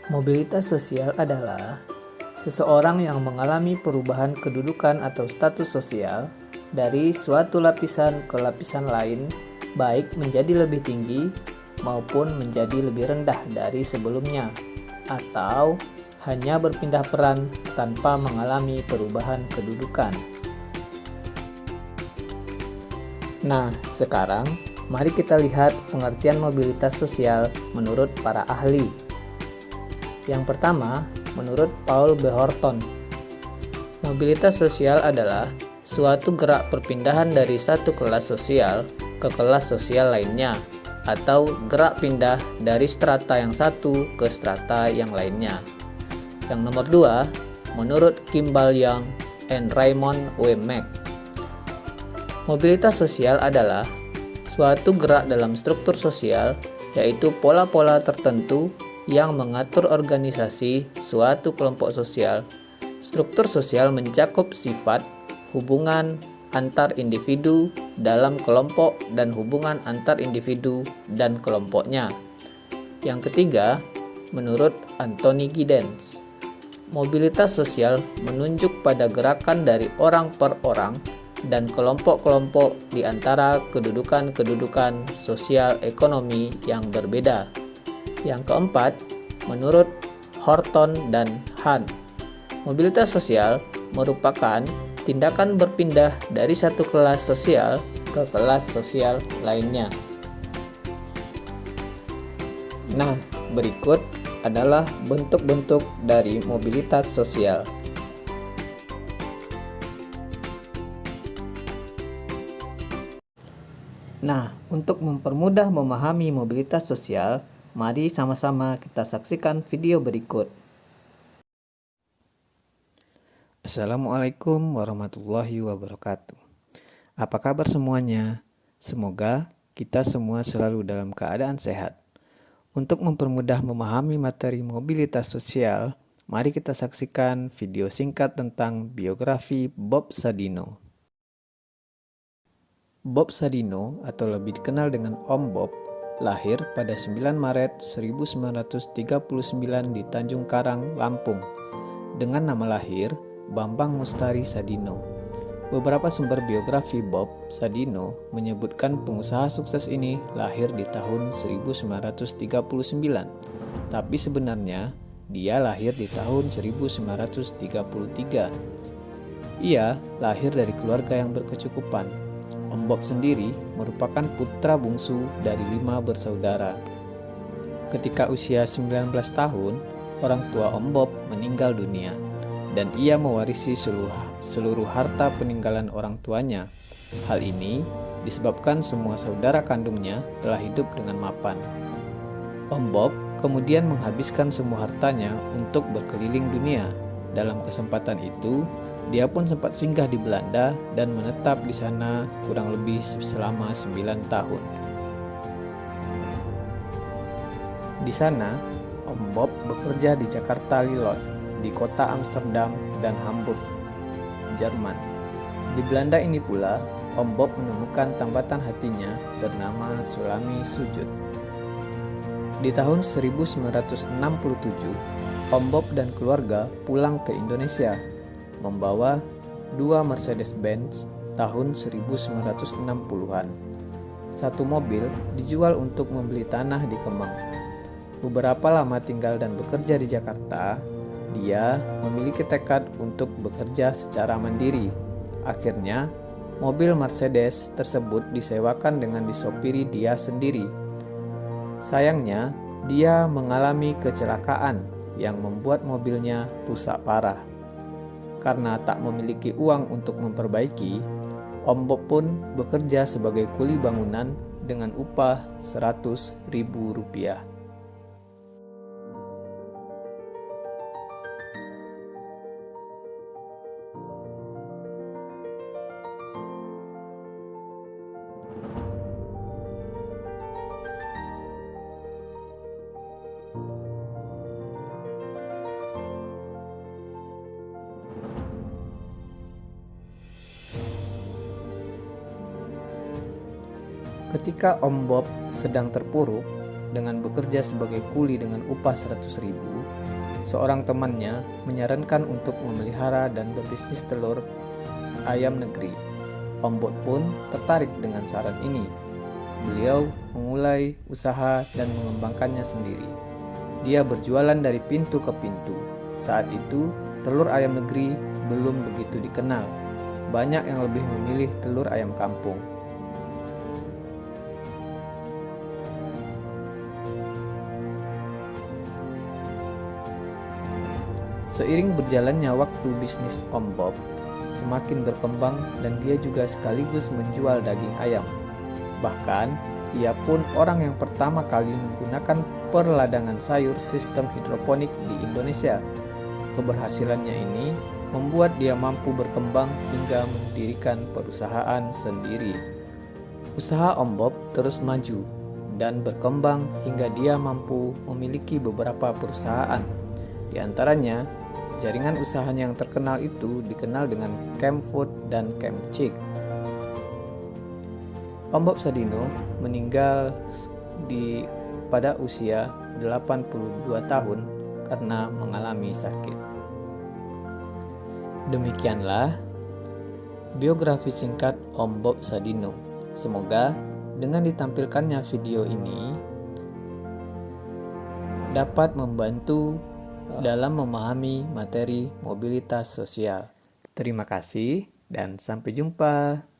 Mobilitas sosial adalah seseorang yang mengalami perubahan kedudukan atau status sosial dari suatu lapisan ke lapisan lain, baik menjadi lebih tinggi maupun menjadi lebih rendah dari sebelumnya, atau hanya berpindah peran tanpa mengalami perubahan kedudukan. Nah, sekarang mari kita lihat pengertian mobilitas sosial menurut para ahli. Yang pertama, menurut Paul B. Horton, mobilitas sosial adalah suatu gerak perpindahan dari satu kelas sosial ke kelas sosial lainnya, atau gerak pindah dari strata yang satu ke strata yang lainnya. Yang nomor dua, menurut Kimball Young and Raymond W. Mack, mobilitas sosial adalah suatu gerak dalam struktur sosial, yaitu pola-pola tertentu yang mengatur organisasi suatu kelompok sosial. Struktur sosial mencakup sifat, hubungan antar individu dalam kelompok dan hubungan antar individu dan kelompoknya. Yang ketiga, menurut Anthony Giddens, mobilitas sosial menunjuk pada gerakan dari orang per orang dan kelompok-kelompok di antara kedudukan-kedudukan sosial ekonomi yang berbeda. Yang keempat, menurut Horton dan Hahn, mobilitas sosial merupakan tindakan berpindah dari satu kelas sosial ke kelas sosial lainnya. Nah, berikut adalah bentuk-bentuk dari mobilitas sosial. Nah, untuk mempermudah memahami mobilitas sosial, mari sama-sama kita saksikan video berikut. Assalamualaikum warahmatullahi wabarakatuh. Apa kabar semuanya? Semoga kita semua selalu dalam keadaan sehat. Untuk mempermudah memahami materi mobilitas sosial, mari kita saksikan video singkat tentang biografi Bob Sadino. Bob Sadino, atau lebih dikenal dengan Om Bob, lahir pada 9 Maret 1939 di Tanjung Karang, Lampung, dengan nama lahir Bambang Mustari Sadino. Beberapa sumber biografi Bob Sadino menyebutkan pengusaha sukses ini lahir di tahun 1939, tapi sebenarnya dia lahir di tahun 1933. Ia lahir dari keluarga yang berkecukupan. Om Bob sendiri merupakan putra bungsu dari 5 bersaudara. Ketika usia 19 tahun, orang tua Om Bob meninggal dunia, dan ia mewarisi seluruh harta peninggalan orang tuanya. Hal ini disebabkan semua saudara kandungnya telah hidup dengan mapan. Om Bob kemudian menghabiskan semua hartanya untuk berkeliling dunia. Dalam kesempatan itu, dia pun sempat singgah di Belanda dan menetap di sana kurang lebih selama 9 tahun. Di sana, Om Bob bekerja di Jakarta Lilot, di kota Amsterdam dan Hamburg, Jerman. Di Belanda ini pula, Om Bob menemukan tambatan hatinya bernama Sulami Sujud. Di tahun 1967, Om Bob dan keluarga pulang ke Indonesia, membawa 2 Mercedes-Benz tahun 1960-an. Satu mobil dijual untuk membeli tanah di Kemang. Beberapa lama tinggal dan bekerja di Jakarta, dia memiliki tekad untuk bekerja secara mandiri. Akhirnya, mobil Mercedes tersebut disewakan dengan disopiri dia sendiri. Sayangnya, dia mengalami kecelakaan yang membuat mobilnya rusak parah. Karena tak memiliki uang untuk memperbaiki, Om Bob pun bekerja sebagai kuli bangunan dengan upah Rp100.000. Ketika Om Bob sedang terpuruk dengan bekerja sebagai kuli dengan upah 100.000, seorang temannya menyarankan untuk memelihara dan berbisnis telur ayam negeri. Om Bob pun tertarik dengan saran ini. Beliau memulai usaha dan mengembangkannya sendiri. Dia berjualan dari pintu ke pintu. Saat itu, telur ayam negeri belum begitu dikenal. Banyak yang lebih memilih telur ayam kampung. Seiring berjalannya waktu, bisnis Om Bob semakin berkembang dan dia juga sekaligus menjual daging ayam. Bahkan, ia pun orang yang pertama kali menggunakan perladangan sayur sistem hidroponik di Indonesia. Keberhasilannya ini membuat dia mampu berkembang hingga mendirikan perusahaan sendiri. Usaha Om Bob terus maju dan berkembang hingga dia mampu memiliki beberapa perusahaan. Di antaranya, jaringan usahanya yang terkenal itu dikenal dengan Camp Food dan Camp Chick. Om Bob Sadino meninggal pada usia 82 tahun karena mengalami sakit. Demikianlah biografi singkat Om Bob Sadino. Semoga dengan ditampilkannya video ini dapat membantu dalam memahami materi mobilitas sosial. Terima kasih dan sampai jumpa.